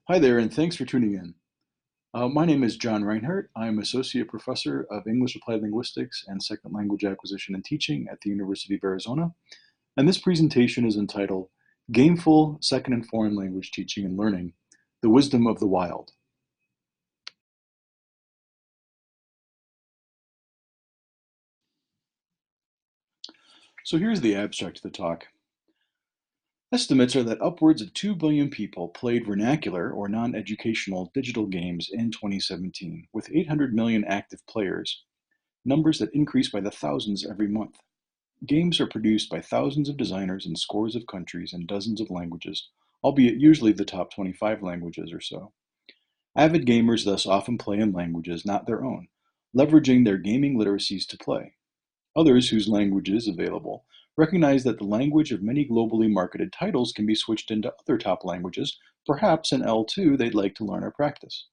Hi there, and thanks for tuning in. My name is John Reinhardt. I'm Associate Professor of English Applied Linguistics and Second Language Acquisition and Teaching at the University of Arizona. And this presentation is entitled Gameful Second and Foreign Language Teaching and Learning, The Wisdom of the Wild. So here's the abstract of the talk. Estimates are that upwards of 2 billion people played vernacular or non-educational digital games in 2017, with 800 million active players, numbers that increase by the thousands every month. Games are produced by thousands of designers in scores of countries and dozens of languages, albeit usually the top 25 languages or so. Avid gamers thus often play in languages not their own, leveraging their gaming literacies to play. Others whose language is available recognize that the language of many globally marketed titles can be switched into other top languages, perhaps an L2 they'd like to learn or practice.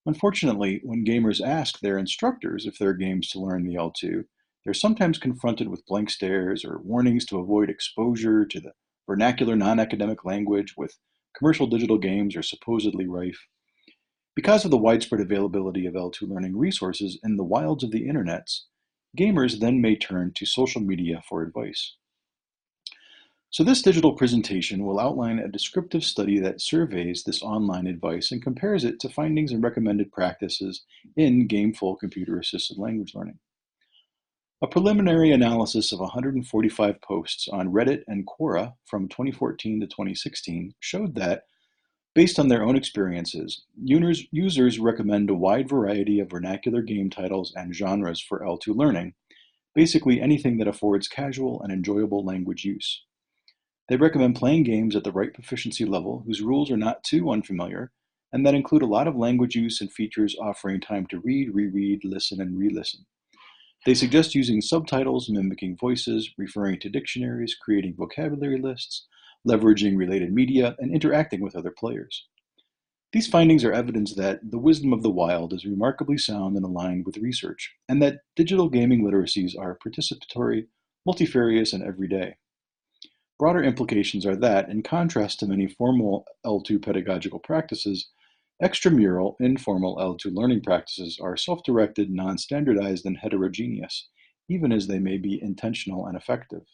Unfortunately, when gamers ask their instructors if there are games to learn the L2, they're sometimes confronted with blank stares or warnings to avoid exposure to the vernacular non-academic language with commercial digital games are supposedly rife. Because of the widespread availability of L2 learning resources in the wilds of the internets, gamers then may turn to social media for advice. So this digital presentation will outline a descriptive study that surveys this online advice and compares it to findings and recommended practices in gameful computer-assisted language learning. A preliminary analysis of 145 posts on Reddit and Quora from 2014 to 2016 showed that, based on their own experiences, users recommend a wide variety of vernacular game titles and genres for L2 learning, basically anything that affords casual and enjoyable language use. They recommend playing games at the right proficiency level whose rules are not too unfamiliar, and that include a lot of language use and features offering time to read, reread, listen, and re-listen. They suggest using subtitles, mimicking voices, referring to dictionaries, creating vocabulary lists, leveraging related media, and interacting with other players. These findings are evidence that the wisdom of the wild is remarkably sound and aligned with research, and that digital gaming literacies are participatory, multifarious, and everyday. Broader implications are that, in contrast to many formal L2 pedagogical practices, extramural, informal L2 learning practices are self-directed, non-standardized, and heterogeneous, even as they may be intentional and effective.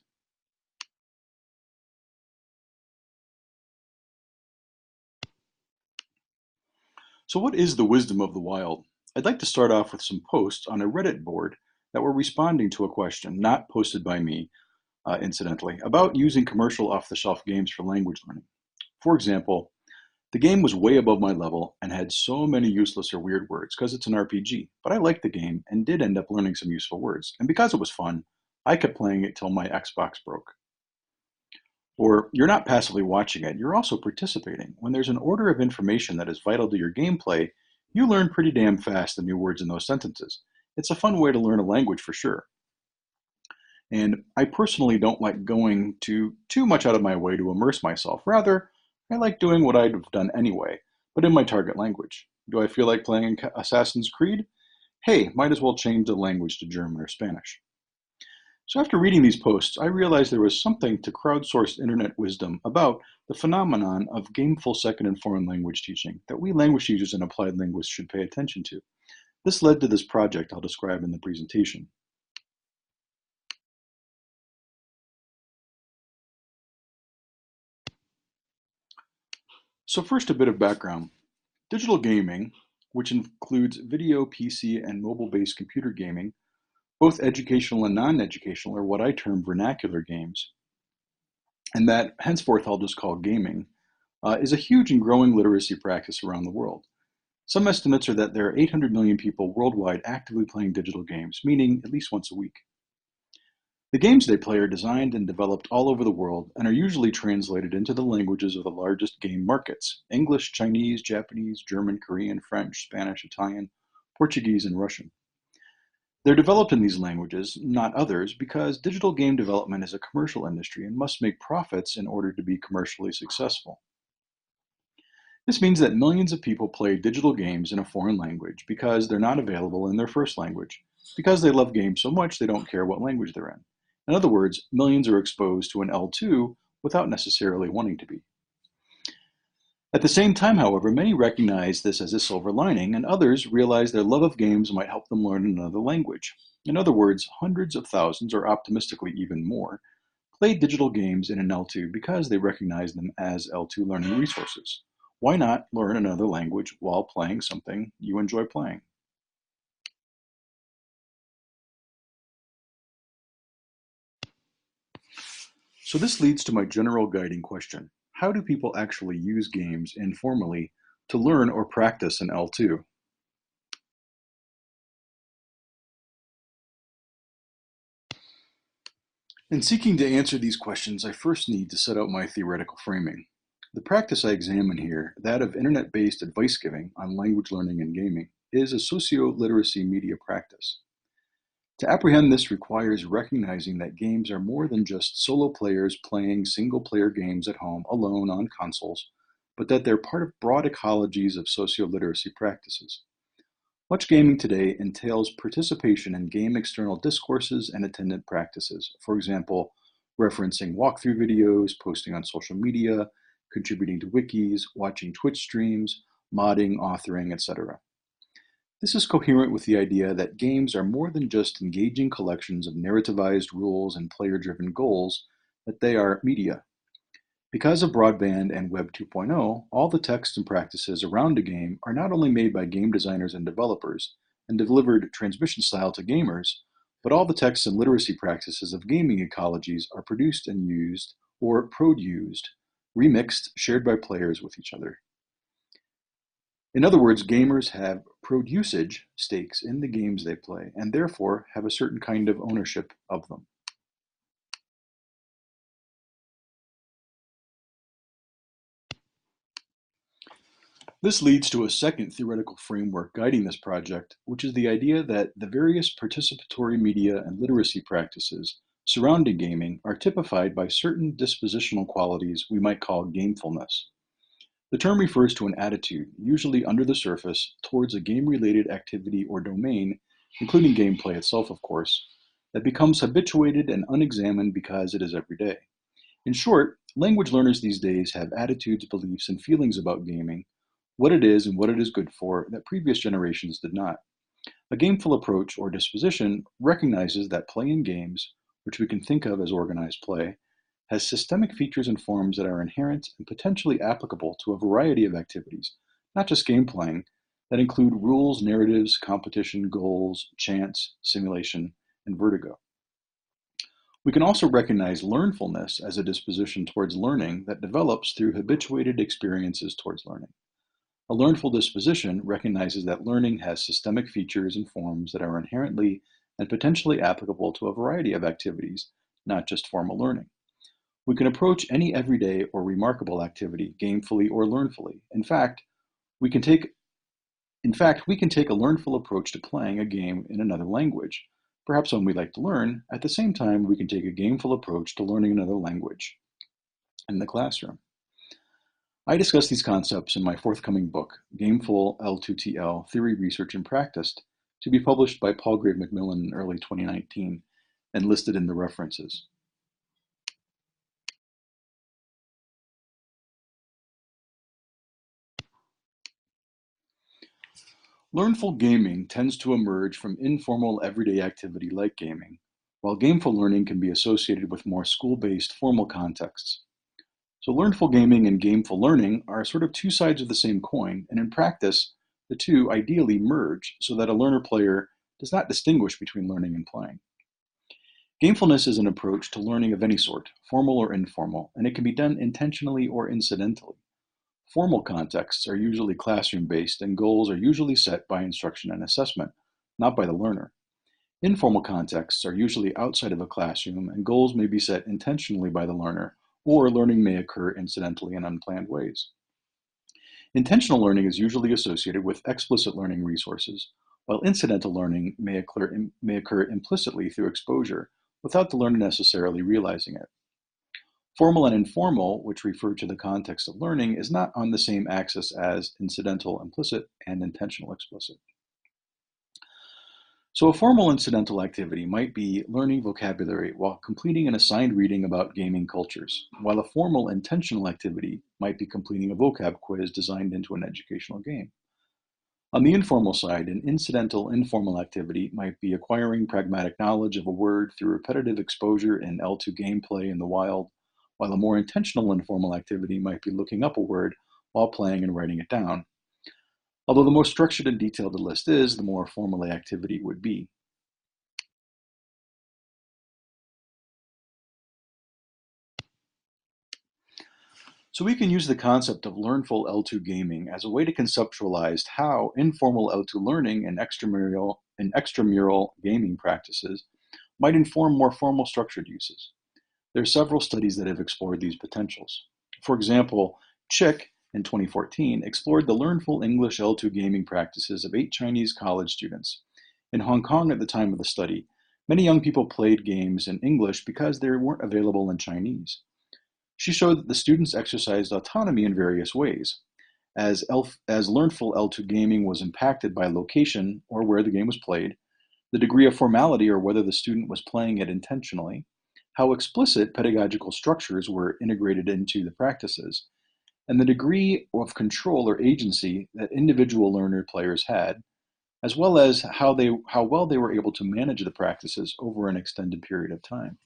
So what is the wisdom of the wild? I'd like to start off with some posts on a Reddit board that were responding to a question, not posted by me, incidentally, about using commercial off-the-shelf games for language learning. For example, the game was way above my level and had so many useless or weird words because it's an RPG, but I liked the game and did end up learning some useful words. And because it was fun, I kept playing it till my Xbox broke. Or you're not passively watching it, you're also participating. When there's an order of information that is vital to your gameplay, you learn pretty damn fast the new words in those sentences. It's a fun way to learn a language for sure. And I personally don't like going too much out of my way to immerse myself. Rather, I like doing what I'd have done anyway, but in my target language. Do I feel like playing Assassin's Creed? Hey, might as well change the language to German or Spanish. So after reading these posts, I realized there was something to crowdsourced internet wisdom about the phenomenon of gameful second and foreign language teaching that we language teachers and applied linguists should pay attention to. This led to this project I'll describe in the presentation. So first, a bit of background. Digital gaming, which includes video, PC, and mobile-based computer gaming, both educational and non-educational, are what I term vernacular games, and that henceforth I'll just call gaming, is a huge and growing literacy practice around the world. Some estimates are that there are 800 million people worldwide actively playing digital games, meaning at least once a week. The games they play are designed and developed all over the world and are usually translated into the languages of the largest game markets: English, Chinese, Japanese, German, Korean, French, Spanish, Italian, Portuguese, and Russian. They're developed in these languages, not others, because digital game development is a commercial industry and must make profits in order to be commercially successful. This means that millions of people play digital games in a foreign language because they're not available in their first language, because they love games so much they don't care what language they're in. In other words, millions are exposed to an L2 without necessarily wanting to be. At the same time, however, many recognize this as a silver lining, and others realize their love of games might help them learn another language. In other words, hundreds of thousands, or optimistically even more, play digital games in an L2 because they recognize them as L2 learning resources. Why not learn another language while playing something you enjoy playing? So this leads to my general guiding question. How do people actually use games informally to learn or practice in L2? In seeking to answer these questions, I first need to set out my theoretical framing. The practice I examine here, that of internet-based advice giving on language learning and gaming, is a socio-literacy media practice. To apprehend this requires recognizing that games are more than just solo players playing single-player games at home alone on consoles, but that they're part of broad ecologies of socio-literacy practices. Much gaming today entails participation in game external discourses and attendant practices, for example, referencing walkthrough videos, posting on social media, contributing to wikis, watching Twitch streams, modding, authoring, etc. This is coherent with the idea that games are more than just engaging collections of narrativized rules and player-driven goals, that they are media. Because of broadband and Web 2.0, all the text and practices around a game are not only made by game designers and developers and delivered transmission style to gamers, but all the texts and literacy practices of gaming ecologies are produced and used, or produced, remixed, shared by players with each other. In other words, gamers have producusage stakes in the games they play, and therefore have a certain kind of ownership of them. This leads to a second theoretical framework guiding this project, which is the idea that the various participatory media and literacy practices surrounding gaming are typified by certain dispositional qualities we might call gamefulness. The term refers to an attitude, usually under the surface, towards a game-related activity or domain, including gameplay itself, of course, that becomes habituated and unexamined because it is everyday. In short, language learners these days have attitudes, beliefs, and feelings about gaming, what it is and what it is good for, that previous generations did not. A gameful approach or disposition recognizes that play in games, which we can think of as organized play, has systemic features and forms that are inherent and potentially applicable to a variety of activities, not just game playing, that include rules, narratives, competition, goals, chance, simulation, and vertigo. We can also recognize learnfulness as a disposition towards learning that develops through habituated experiences towards learning. A learnful disposition recognizes that learning has systemic features and forms that are inherently and potentially applicable to a variety of activities, not just formal learning. We can approach any everyday or remarkable activity gamefully or learnfully. We can take a learnful approach to playing a game in another language, perhaps one we like to learn. At the same time, we can take a gameful approach to learning another language in the classroom. I discuss these concepts in my forthcoming book, Gameful L2TL, Theory, Research, and Practice, to be published by Palgrave Macmillan in early 2019 and listed in the references. Learnful gaming tends to emerge from informal everyday activity like gaming, while gameful learning can be associated with more school-based formal contexts. So learnful gaming and gameful learning are sort of two sides of the same coin, and in practice, the two ideally merge so that a learner-player does not distinguish between learning and playing. Gamefulness is an approach to learning of any sort, formal or informal, and it can be done intentionally or incidentally. Formal contexts are usually classroom-based, and goals are usually set by instruction and assessment, not by the learner. Informal contexts are usually outside of a classroom, and goals may be set intentionally by the learner, or learning may occur incidentally in unplanned ways. Intentional learning is usually associated with explicit learning resources, while incidental learning may occur implicitly through exposure, without the learner necessarily realizing it. Formal and informal, which refer to the context of learning, is not on the same axis as incidental implicit and intentional explicit. So a formal incidental activity might be learning vocabulary while completing an assigned reading about gaming cultures, while a formal intentional activity might be completing a vocab quiz designed into an educational game. On the informal side, an incidental informal activity might be acquiring pragmatic knowledge of a word through repetitive exposure in L2 gameplay in the wild, while a more intentional informal activity might be looking up a word while playing and writing it down. Although the more structured and detailed the list is, the more formal the activity would be. So we can use the concept of learnful L2 gaming as a way to conceptualize how informal L2 learning and extramural gaming practices might inform more formal structured uses. There are several studies that have explored these potentials. For example, Chick in 2014 explored the learnful English L2 gaming practices of 8 Chinese college students. In Hong Kong at the time of the study, many young people played games in English because they weren't available in Chinese. She showed that the students exercised autonomy in various ways. As learnful L2 gaming was impacted by location or where the game was played, the degree of formality or whether the student was playing it intentionally, how explicit pedagogical structures were integrated into the practices, and the degree of control or agency that individual learner players had, as well as how well they were able to manage the practices over an extended period of time.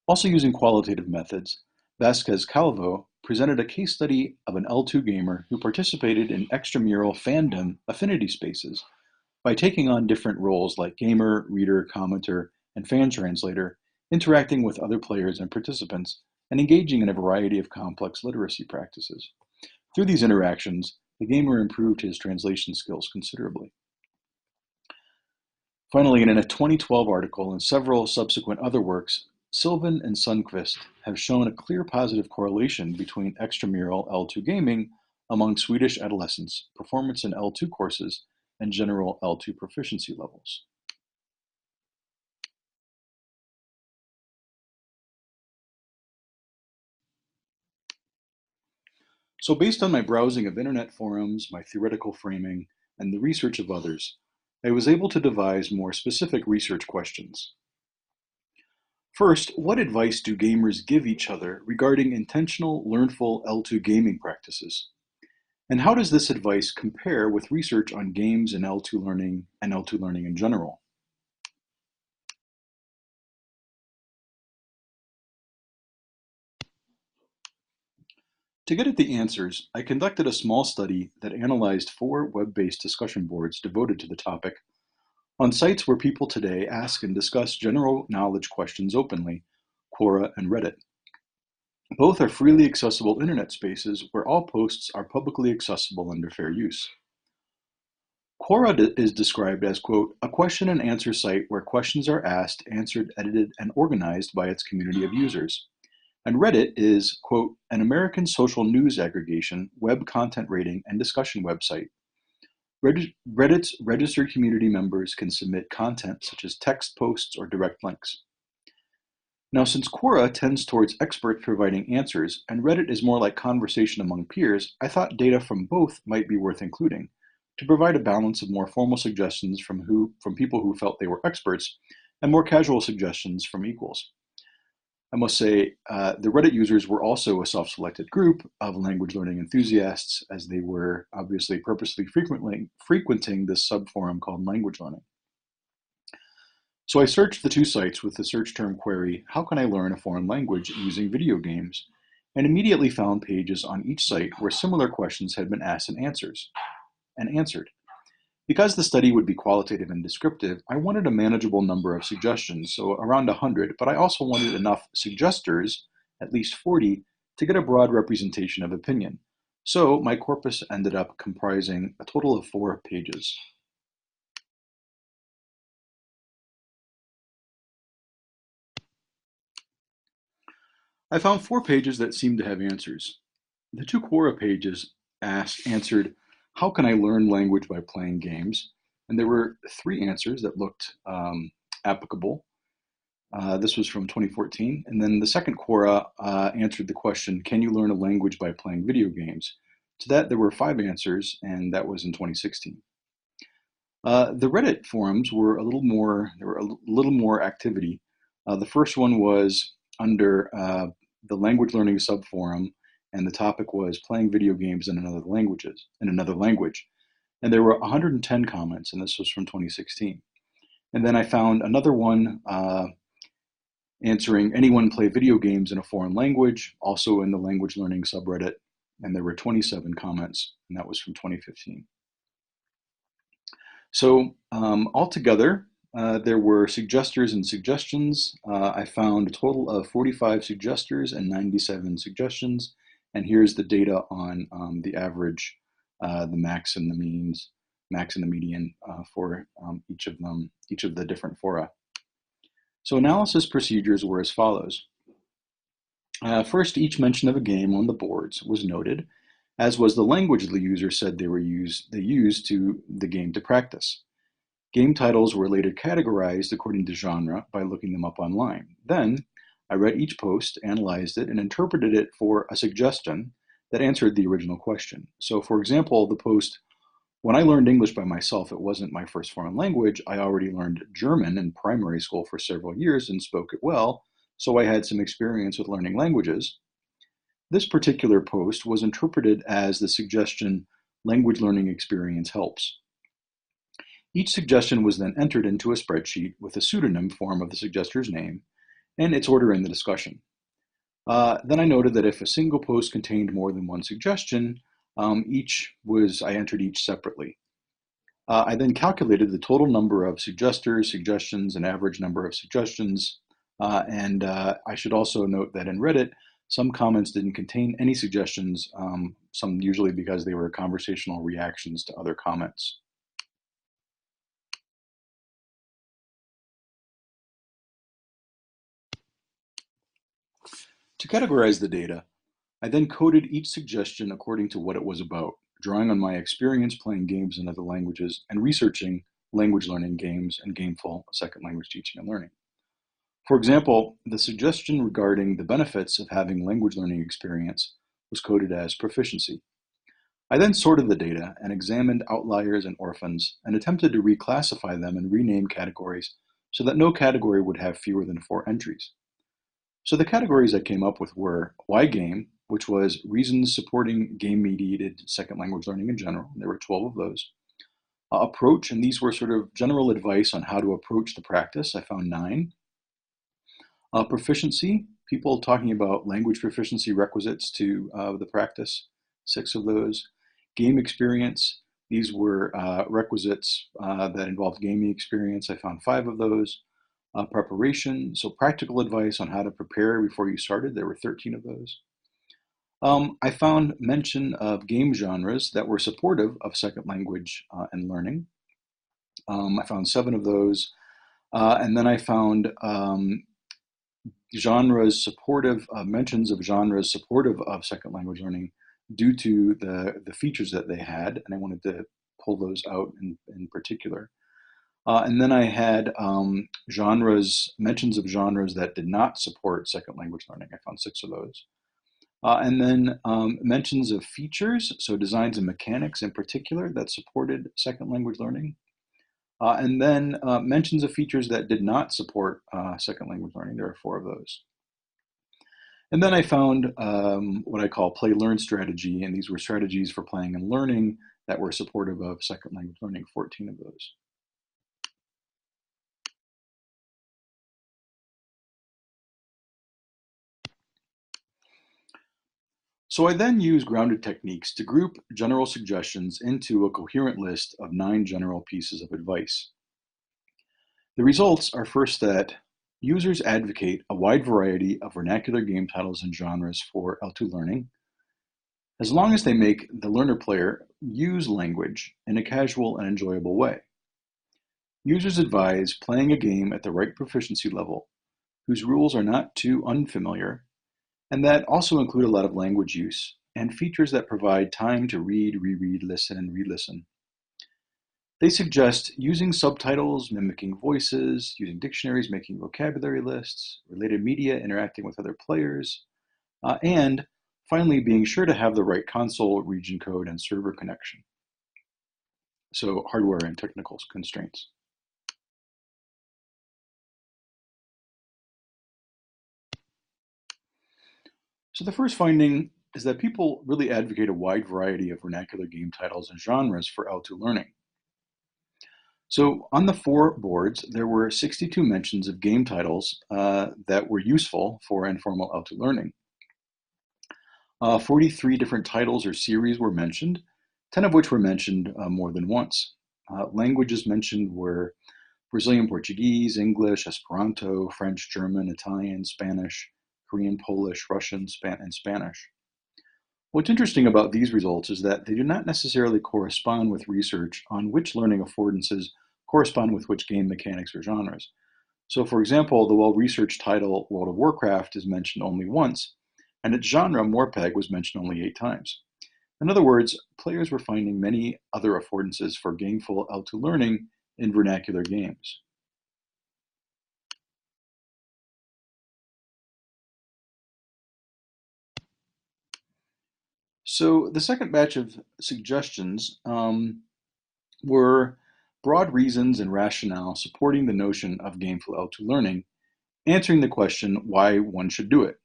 Also using qualitative methods, Vasquez Calvo presented a case study of an L2 gamer who participated in extramural fandom affinity spaces by taking on different roles like gamer, reader, commenter, and fan translator, interacting with other players and participants, and engaging in a variety of complex literacy practices. Through these interactions, the gamer improved his translation skills considerably. Finally, in a 2012 article and several subsequent other works, Sylvan and Sundquist have shown a clear positive correlation between extramural L2 gaming among Swedish adolescents, performance in L2 courses, and general L2 proficiency levels. So based on my browsing of internet forums, my theoretical framing, and the research of others, I was able to devise more specific research questions. First, what advice do gamers give each other regarding intentional, learnful L2 gaming practices? And how does this advice compare with research on games and L2 learning in general? To get at the answers, I conducted a small study that analyzed 4 web-based discussion boards devoted to the topic on sites where people today ask and discuss general knowledge questions openly, Quora and Reddit. Both are freely accessible internet spaces where all posts are publicly accessible under fair use. Quora is described as, quote, a question and answer site where questions are asked, answered, edited, and organized by its community of users. And Reddit is, quote, an American social news aggregation, web content rating, and discussion website. Reddit's registered community members can submit content such as text posts or direct links. Now, since Quora tends towards experts providing answers, and Reddit is more like conversation among peers, I thought data from both might be worth including, to provide a balance of more formal suggestions from people who felt they were experts, and more casual suggestions from equals. I must say, the Reddit users were also a self-selected group of language learning enthusiasts, as they were obviously purposely frequenting this subforum called language learning. So I searched the 2 sites with the search term query, how can I learn a foreign language using video games? And immediately found pages on each site where similar questions had been asked and answered. Because the study would be qualitative and descriptive, I wanted a manageable number of suggestions, so around 100, but I also wanted enough suggestors, at least 40, to get a broad representation of opinion. So my corpus ended up comprising a total of 4 pages. I found 4 pages that seemed to have answers. The 2 Quora pages answered, how can I learn language by playing games? And there were 3 answers that looked applicable. This was from 2014. And then the second Quora answered the question, can you learn a language by playing video games? To that, there were 5 answers, and that was in 2016. The Reddit forums were a little more activity. The first one was under the language learning subforum, and the topic was playing video games in another language. And there were 110 comments, and this was from 2016. And then I found another one answering anyone play video games in a foreign language, also in the language learning subreddit, and there were 27 comments, and that was from 2015. So altogether, there were suggesters and suggestions. I found a total of 45 suggesters and 97 suggestions, and here's the data on the average, the max and the means, max and the median for each of the different fora. So analysis procedures were as follows. First, each mention of a game on the boards was noted, as was the language the user said they used to the game to practice. Game titles were later categorized according to genre by looking them up online. Then, I read each post, analyzed it, and interpreted it for a suggestion that answered the original question. So, for example, the post, "When I learned English by myself, it wasn't my first foreign language. I already learned German in primary school for several years and spoke it well, so I had some experience with learning languages." This particular post was interpreted as the suggestion, "Language learning experience helps." Each suggestion was then entered into a spreadsheet with a pseudonym form of the suggestor's name and its order in the discussion. Then I noted that if a single post contained more than one suggestion, I entered each separately. I then calculated the total number of suggesters, suggestions, and average number of suggestions. I should also note that in Reddit, some comments didn't contain any suggestions, some usually because they were conversational reactions to other comments. To categorize the data, I then coded each suggestion according to what it was about, drawing on my experience playing games in other languages and researching language learning games and gameful second language teaching and learning. For example, the suggestion regarding the benefits of having language learning experience was coded as proficiency. I then sorted the data and examined outliers and orphans and attempted to reclassify them and rename categories so that no category would have fewer than 4 entries. So the categories I came up with were why game, which was reasons supporting game-mediated second language learning in general. There were 12 of those. Approach, and these were sort of general advice on how to approach the practice. I found 9. Proficiency, people talking about language proficiency requisites to the practice, 6 of those. Game experience, these were requisites that involved gaming experience. I found 5 of those. Preparation, so practical advice on how to prepare before you started. There were 13 of those. I found mention of game genres that were supportive of second language and learning. I found 7 of those. And then I found genres supportive, mentions of genres supportive of second language learning due to the features that they had, and I wanted to pull those out in particular. And then I had mentions of genres that did not support second language learning. I found 6 of those. And then mentions of features, so designs and mechanics in particular that supported second language learning. And then mentions of features that did not support second language learning. There are 4 of those. And then I found what I call play-learn strategy, and these were strategies for playing and learning that were supportive of second language learning, 14 of those. So I then use grounded techniques to group general suggestions into a coherent list of 9 general pieces of advice. The results are first that users advocate a wide variety of vernacular game titles and genres for L2 learning, as long as they make the learner player use language in a casual and enjoyable way. Users advise playing a game at the right proficiency level, whose rules are not too unfamiliar, and that also include a lot of language use and features that provide time to read, reread, listen, and re-listen. They suggest using subtitles, mimicking voices, using dictionaries, making vocabulary lists, related media, interacting with other players, and finally being sure to have the right console, region code, and server connection. So hardware and technical constraints. So the first finding is that people really advocate a wide variety of vernacular game titles and genres for L2 learning. So on the four boards, there were 62 mentions of game titles that were useful for informal L2 learning. 43 different titles or series were mentioned, 10 of which were mentioned more than once. Languages mentioned were Brazilian Portuguese, English, Esperanto, French, German, Italian, Spanish, Korean, Polish, Russian, and Spanish. What's interesting about these results is that they do not necessarily correspond with research on which learning affordances correspond with which game mechanics or genres. So, for example, the well-researched title World of Warcraft is mentioned only once, and its genre Morpeg was mentioned only 8 times. In other words, players were finding many other affordances for gameful L2 learning in vernacular games. So the second batch of suggestions were broad reasons and rationale supporting the notion of gameful L2 learning, answering the question why one should do it.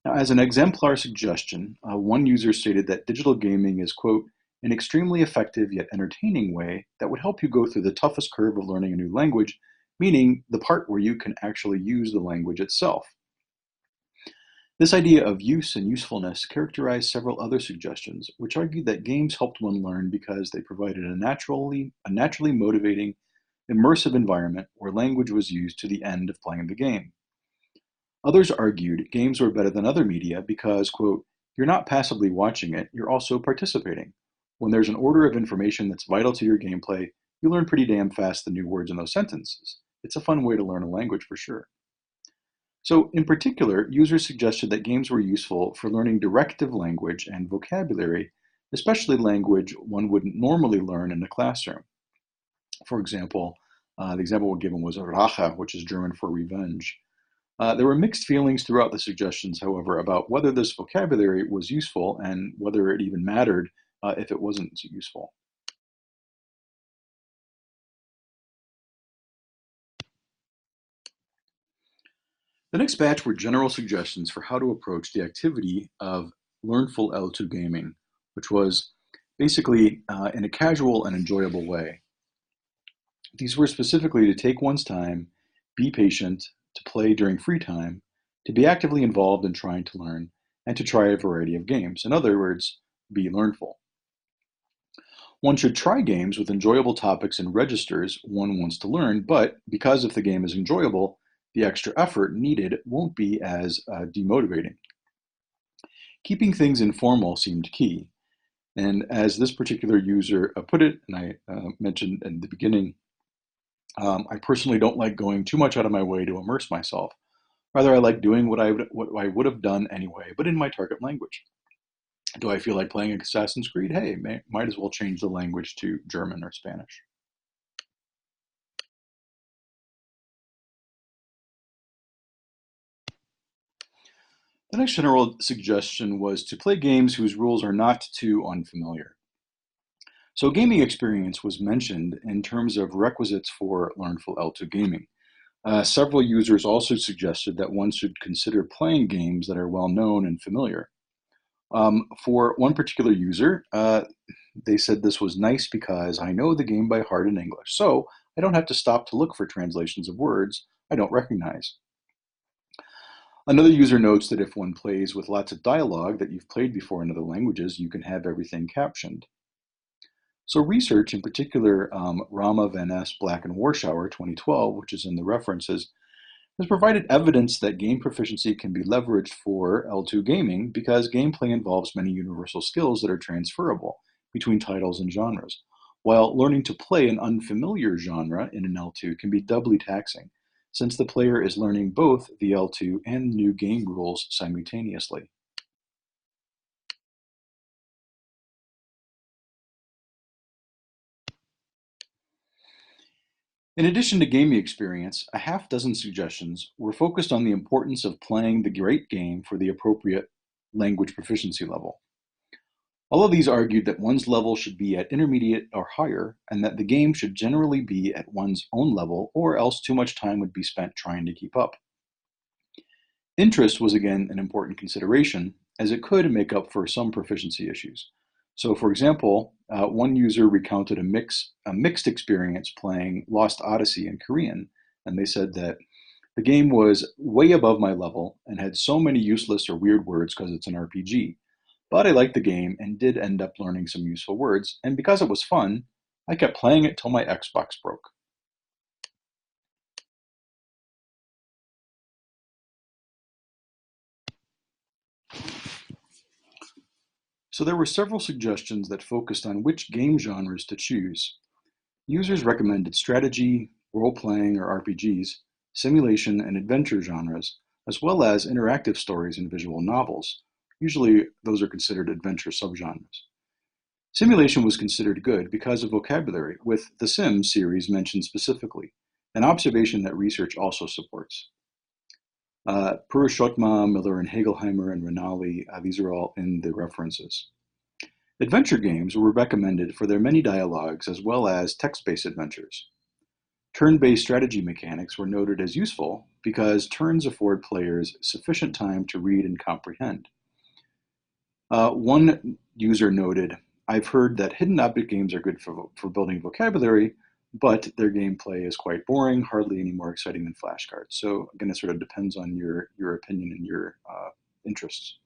Now, as an exemplar suggestion, one user stated that digital gaming is, quote, an extremely effective yet entertaining way that would help you go through the toughest curve of learning a new language, meaning the part where you can actually use the language itself. This idea of use and usefulness characterized several other suggestions, which argued that games helped one learn because they provided a naturally motivating, immersive environment where language was used to the end of playing the game. Others argued games were better than other media because, quote, you're not passively watching it, you're also participating. When there's an order of information that's vital to your gameplay, you learn pretty damn fast the new words in those sentences. It's a fun way to learn a language for sure. So, in particular, users suggested that games were useful for learning directive language and vocabulary, especially language one wouldn't normally learn in a classroom. For example, the example given was Rache, which is German for revenge. There were mixed feelings throughout the suggestions, however, about whether this vocabulary was useful and whether it even mattered if it wasn't useful. The next batch were general suggestions for how to approach the activity of learnful L2 gaming, which was basically in a casual and enjoyable way. These were specifically to take one's time, be patient, to play during free time, to be actively involved in trying to learn, and to try a variety of games. In other words, be learnful. One should try games with enjoyable topics and registers one wants to learn, but because if the game is enjoyable, the extra effort needed won't be as demotivating. Keeping things informal seemed key. And as this particular user put it, and I mentioned in the beginning, I personally don't like going too much out of my way to immerse myself. Rather, I like doing what I would have done anyway, but in my target language. Do I feel like playing Assassin's Creed? Hey, might as well change the language to German or Spanish. The next general suggestion was to play games whose rules are not too unfamiliar. So gaming experience was mentioned in terms of requisites for learnful L2 gaming. Several users also suggested that one should consider playing games that are well known and familiar. For one particular user, they said this was nice because I know the game by heart in English, so I don't have to stop to look for translations of words I don't recognize. Another user notes that if one plays with lots of dialogue that you've played before in other languages, you can have everything captioned. So research, in particular Rama Van S. Black and Warschauer 2012, which is in the references, has provided evidence that game proficiency can be leveraged for L2 gaming because gameplay involves many universal skills that are transferable between titles and genres, while learning to play an unfamiliar genre in an L2 can be doubly taxing, since the player is learning both the L2 and new game rules simultaneously. In addition to gaming experience, a half dozen suggestions were focused on the importance of playing the great game for the appropriate language proficiency level. All of these argued that one's level should be at intermediate or higher, and that the game should generally be at one's own level, or else too much time would be spent trying to keep up. Interest was again an important consideration, as it could make up for some proficiency issues. So for example, one user recounted a mixed experience playing Lost Odyssey in Korean, and they said that the game was way above my level and had so many useless or weird words because it's an RPG. But I liked the game and did end up learning some useful words, and because it was fun, I kept playing it till my Xbox broke. So there were several suggestions that focused on which game genres to choose. Users recommended strategy, role-playing or RPGs, simulation and adventure genres, as well as interactive stories and visual novels. Usually those are considered adventure subgenres. Simulation was considered good because of vocabulary, with the Sims series mentioned specifically, an observation that research also supports. Purushotma, Miller and Hagelheimer and Renali, these are all in the references. Adventure games were recommended for their many dialogues as well as text-based adventures. Turn-based strategy mechanics were noted as useful because turns afford players sufficient time to read and comprehend. One user noted, I've heard that hidden object games are good for building vocabulary, but their gameplay is quite boring, hardly any more exciting than flashcards. So again, it sort of depends on your opinion and your interests.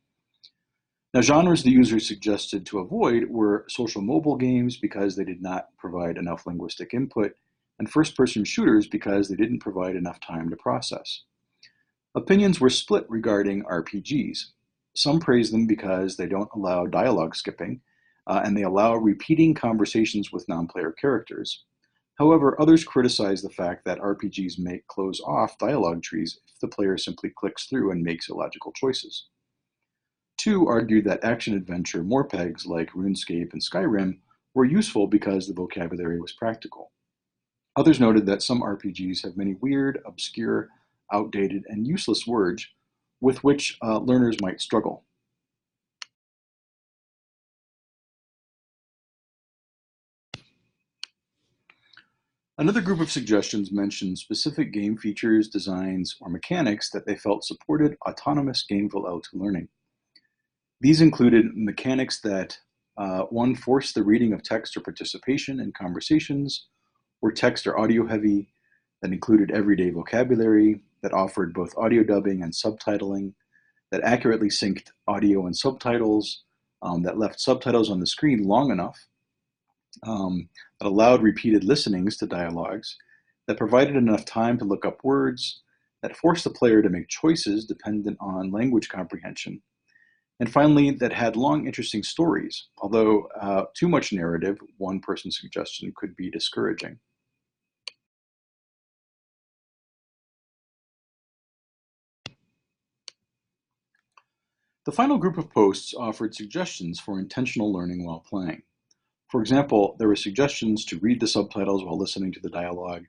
Now, genres the users suggested to avoid were social mobile games because they did not provide enough linguistic input, and first-person shooters because they didn't provide enough time to process. Opinions were split regarding RPGs. Some praise them because they don't allow dialogue skipping, and they allow repeating conversations with non-player characters. However, others criticize the fact that RPGs may close off dialogue trees if the player simply clicks through and makes illogical choices. Two argued that action-adventure morpegs like RuneScape and Skyrim were useful because the vocabulary was practical. Others noted that some RPGs have many weird, obscure, outdated, and useless words with which learners might struggle. Another group of suggestions mentioned specific game features, designs, or mechanics that they felt supported autonomous Gameful L2 learning. These included mechanics that, one, forced the reading of text or participation in conversations, were text or audio heavy, that included everyday vocabulary, that offered both audio dubbing and subtitling, that accurately synced audio and subtitles, that left subtitles on the screen long enough, that allowed repeated listenings to dialogues, that provided enough time to look up words, that forced the player to make choices dependent on language comprehension, and finally, that had long, interesting stories, although too much narrative, one person's suggestion, could be discouraging. The final group of posts offered suggestions for intentional learning while playing. For example, there were suggestions to read the subtitles while listening to the dialogue,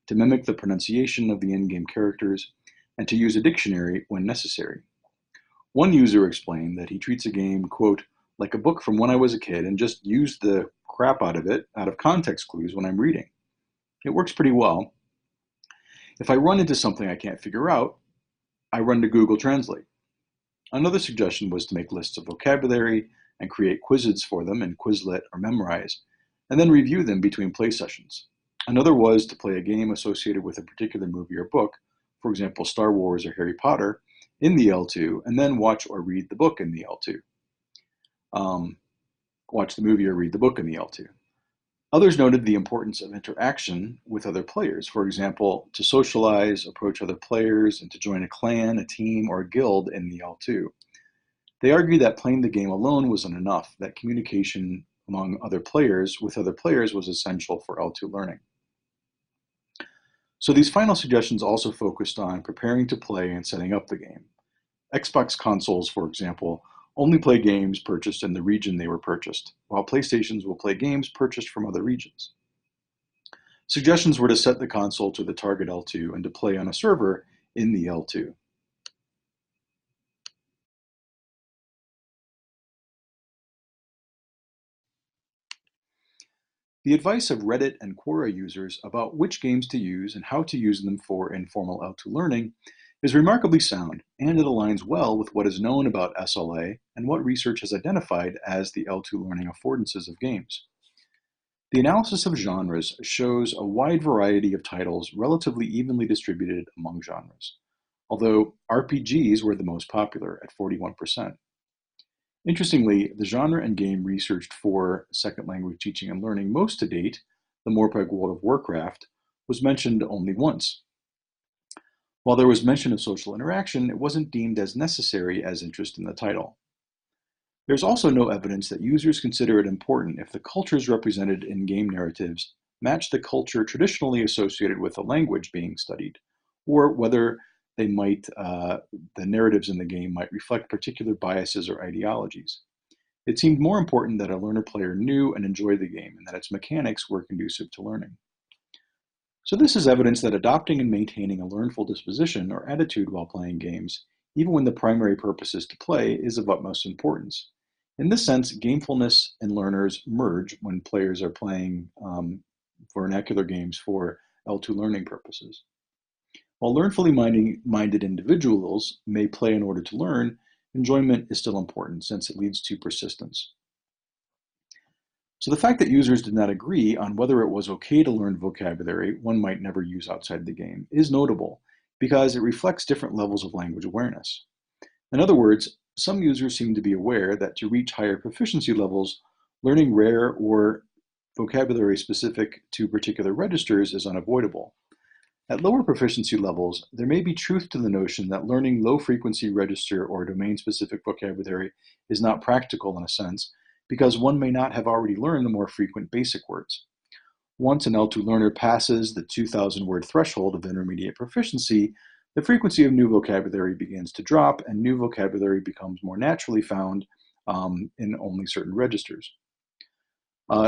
to mimic the pronunciation of the in-game characters, and to use a dictionary when necessary. One user explained that he treats a game, quote, like a book from when I was a kid and just used the crap out of it out of context clues when I'm reading. It works pretty well. If I run into something I can't figure out, I run to Google Translate. Another suggestion was to make lists of vocabulary and create quizzes for them in Quizlet or Memrise, and then review them between play sessions. Another was to play a game associated with a particular movie or book, for example, Star Wars or Harry Potter, in the L2, and then watch or read the book in the L2. Watch the movie or read the book in the L2. Others noted the importance of interaction with other players, for example, to socialize, approach other players, and to join a clan, a team, or a guild in the L2. They argued that playing the game alone wasn't enough, that communication among other players with other players was essential for L2 learning. So these final suggestions also focused on preparing to play and setting up the game. Xbox consoles, for example, only play games purchased in the region they were purchased, while PlayStations will play games purchased from other regions. Suggestions were to set the console to the target L2 and to play on a server in the L2. The advice of Reddit and Quora users about which games to use and how to use them for informal L2 learning is remarkably sound, and it aligns well with what is known about SLA and what research has identified as the L2 learning affordances of games. The analysis of genres shows a wide variety of titles relatively evenly distributed among genres, although RPGs were the most popular at 41%. Interestingly, the genre and game researched for second language teaching and learning most to date, the Morpeg World of Warcraft, was mentioned only once. While there was mention of social interaction, it wasn't deemed as necessary as interest in the title. There's also no evidence that users consider it important if the cultures represented in game narratives match the culture traditionally associated with the language being studied, or whether the narratives in the game might reflect particular biases or ideologies. It seemed more important that a learner-player knew and enjoyed the game and that its mechanics were conducive to learning. So this is evidence that adopting and maintaining a learnful disposition or attitude while playing games, even when the primary purpose is to play, is of utmost importance. In this sense, gamefulness and learners merge when players are playing vernacular games for L2 learning purposes. While learnfully minded individuals may play in order to learn, enjoyment is still important since it leads to persistence. So the fact that users did not agree on whether it was okay to learn vocabulary one might never use outside the game is notable because it reflects different levels of language awareness. In other words, some users seem to be aware that to reach higher proficiency levels, learning rare or vocabulary specific to particular registers is unavoidable. At lower proficiency levels, there may be truth to the notion that learning low-frequency register or domain-specific vocabulary is not practical in a sense, because one may not have already learned the more frequent basic words. Once an L2 learner passes the 2,000-word threshold of intermediate proficiency, the frequency of new vocabulary begins to drop, and new vocabulary becomes more naturally found in only certain registers.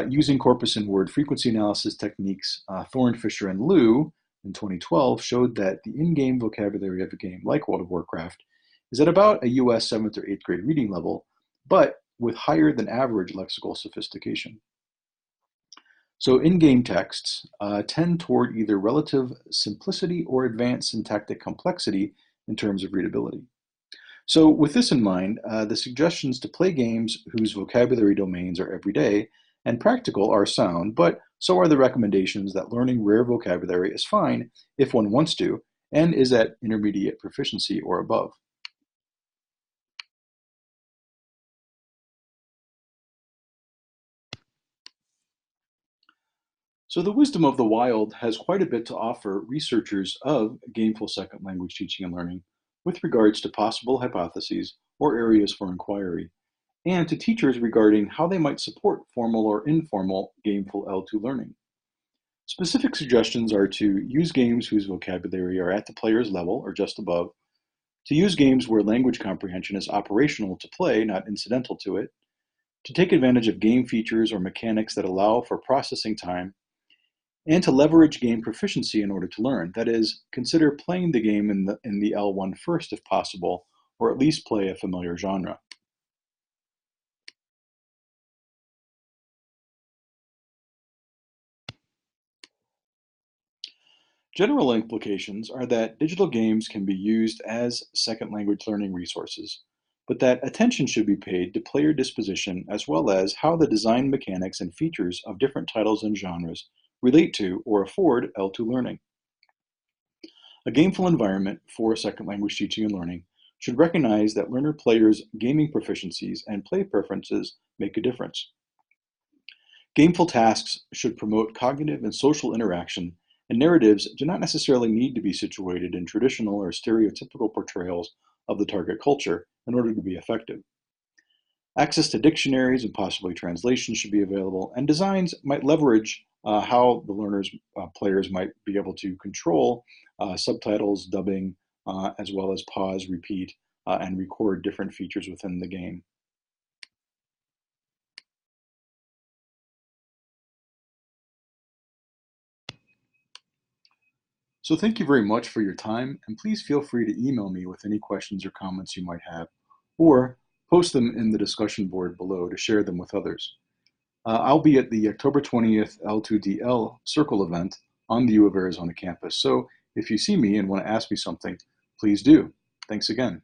Using corpus and word frequency analysis techniques, Thorne, Fisher, and Liu in 2012 showed that the in-game vocabulary of a game like World of Warcraft is at about a US 7th or 8th grade reading level, but with higher than average lexical sophistication. So in-game texts tend toward either relative simplicity or advanced syntactic complexity in terms of readability. So with this in mind, the suggestions to play games whose vocabulary domains are everyday and practical are sound, but so are the recommendations that learning rare vocabulary is fine if one wants to and is at intermediate proficiency or above. So the wisdom of the wild has quite a bit to offer researchers of gameful second language teaching and learning with regards to possible hypotheses or areas for inquiry, and to teachers regarding how they might support formal or informal gameful L2 learning. Specific suggestions are to use games whose vocabulary are at the player's level or just above, to use games where language comprehension is operational to play, not incidental to it, to take advantage of game features or mechanics that allow for processing time, and to leverage game proficiency in order to learn. That is, consider playing the game in the L1 first if possible, or at least play a familiar genre. General implications are that digital games can be used as second language learning resources, but that attention should be paid to player disposition as well as how the design mechanics and features of different titles and genres relate to or afford L2 learning. A gameful environment for second language teaching and learning should recognize that learner players' gaming proficiencies and play preferences make a difference. Gameful tasks should promote cognitive and social interaction, and narratives do not necessarily need to be situated in traditional or stereotypical portrayals of the target culture in order to be effective. Access to dictionaries and possibly translations should be available, and designs might leverage how the players might be able to control subtitles, dubbing, as well as pause, repeat, and record different features within the game. So thank you very much for your time, and please feel free to email me with any questions or comments you might have, or post them in the discussion board below to share them with others. I'll be at the October 20th L2DL Circle event on the U of Arizona campus, so if you see me and want to ask me something, please do. Thanks again.